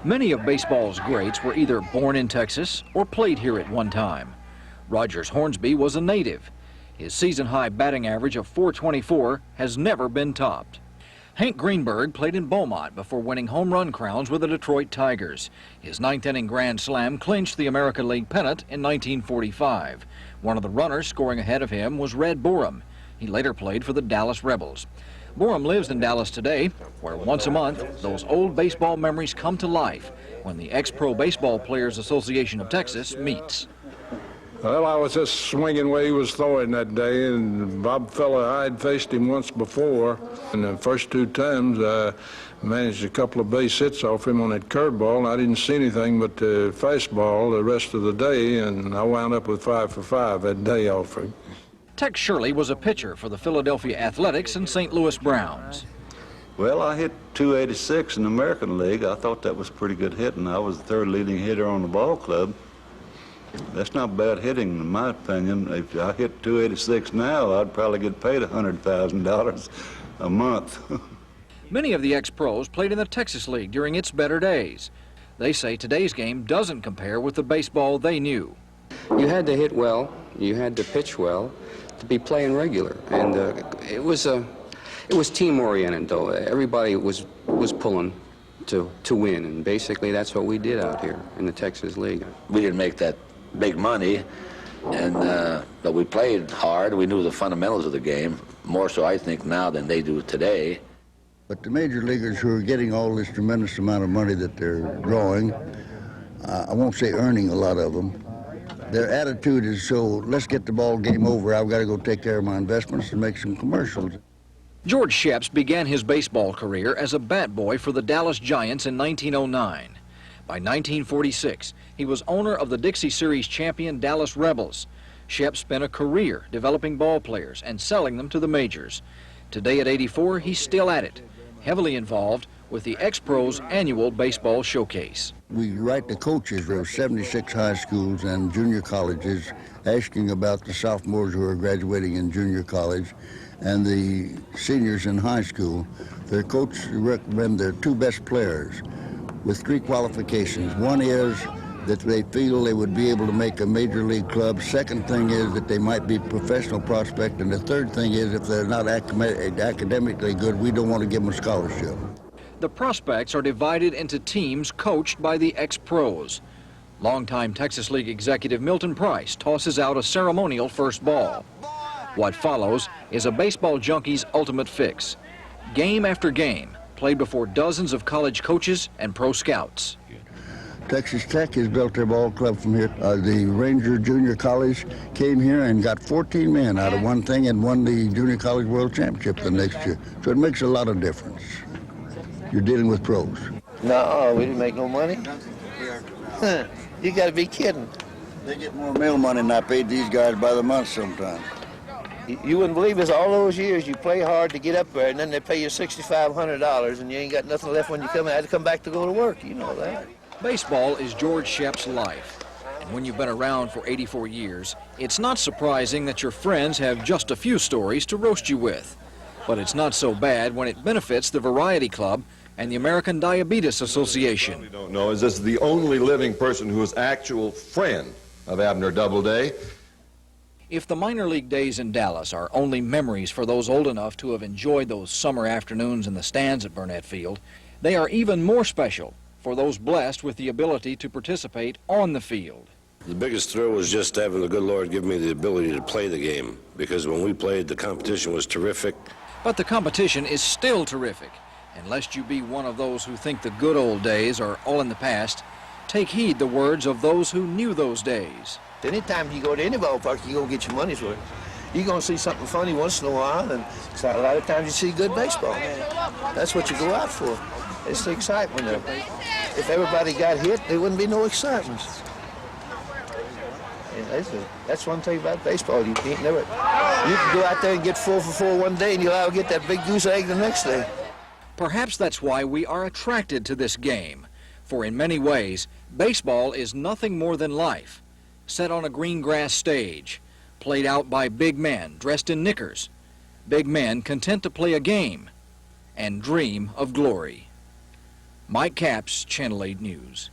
Many of baseball's greats were either born in Texas or played here at one time. Rogers Hornsby was a native. His season-high batting average of .424 has never been topped. Hank Greenberg played in Beaumont before winning home run crowns with the Detroit Tigers. His ninth-inning grand slam clinched the American League pennant in 1945. One of the runners scoring ahead of him was Red Borum. He later played for the Dallas Rebels. Borum lives in Dallas today, where once a month, those old baseball memories come to life when the Ex-Pro Baseball Players Association of Texas meets. Well, I was just swinging where he was throwing that day, and Bob Feller, I had faced him once before, and the first two times I managed a couple of base hits off him on that curveball, and I didn't see anything but the fastball the rest of the day, and I wound up with 5 for 5 that day off him. Tex Shirley was a pitcher for the Philadelphia Athletics and St. Louis Browns. Well, I hit .286 in the American League. I thought that was pretty good hitting. I was the third leading hitter on the ball club. That's not bad hitting, in my opinion. If I hit .286 now, I'd probably get paid $100,000 a month. Many of the ex-pros played in the Texas League during its better days. They say today's game doesn't compare with the baseball they knew. You had to hit well, you had to pitch well to be playing regular, and it was team-oriented though. Everybody was pulling to win, and basically that's what we did out here in the Texas League. We didn't make that big money, and but we played hard. We knew the fundamentals of the game, more so I think now than they do today. But the major leaguers who are getting all this tremendous amount of money that they're drawing, I won't say earning a lot of them, their attitude is so, let's get the ball game over, I've got to go take care of my investments and make some commercials. George Sheps began his baseball career as a bat boy for the Dallas Giants in 1909. By 1946, he was owner of the Dixie Series champion Dallas Rebels. Sheps spent a career developing ball players and selling them to the majors. Today at 84, he's still at it, heavily involved with the Ex-Pros annual baseball showcase. We write to coaches of 76 high schools and junior colleges asking about the sophomores who are graduating in junior college and the seniors in high school. Their coaches recommend their two best players with 3 qualifications. One is that they feel they would be able to make a major league club. Second thing is that they might be a professional prospect. And the third thing is if they're not academically good, we don't want to give them a scholarship. The prospects are divided into teams coached by the ex-pros. Longtime Texas League executive Milton Price tosses out a ceremonial first ball. What follows is a baseball junkie's ultimate fix. Game after game, played before dozens of college coaches and pro scouts. Texas Tech has built their ball club from here. The Ranger Junior College came here and got 14 men out of one thing and won the Junior College World Championship the next year. So it makes a lot of difference. You're dealing with pros. No, we didn't make no money. You got to be kidding. They get more mail money than I paid these guys by the month sometimes. You wouldn't believe this, all those years you play hard to get up there, and then they pay you $6,500, and you ain't got nothing left when you come out. I had to come back to go to work, you know that. Baseball is George Sheps' life. And when you've been around for 84 years, it's not surprising that your friends have just a few stories to roast you with. But it's not so bad when it benefits the Variety Club and the American Diabetes Association. We don't know is this the only living person who is actual friend of Abner Doubleday. If the minor league days in Dallas are only memories for those old enough to have enjoyed those summer afternoons in the stands at Burnett Field, they are even more special for those blessed with the ability to participate on the field. The biggest thrill was just having the good Lord give me the ability to play the game, because when we played, the competition was terrific. But the competition is still terrific. And lest you be one of those who think the good old days are all in the past, take heed the words of those who knew those days. Anytime you go to any ballpark, you're going to get your money's worth. You're going to see something funny once in a while, and a lot of times you see good baseball. That's what you go out for. It's the excitement of it. If everybody got hit, there wouldn't be no excitement. And that's one thing about baseball. You can go out there and get 4 for 4 one day, and you'll all get that big goose egg the next day. Perhaps that's why we are attracted to this game. For in many ways, baseball is nothing more than life. Set on a green grass stage, played out by big men dressed in knickers, big men content to play a game and dream of glory. Mike Capps, Channel 8 News.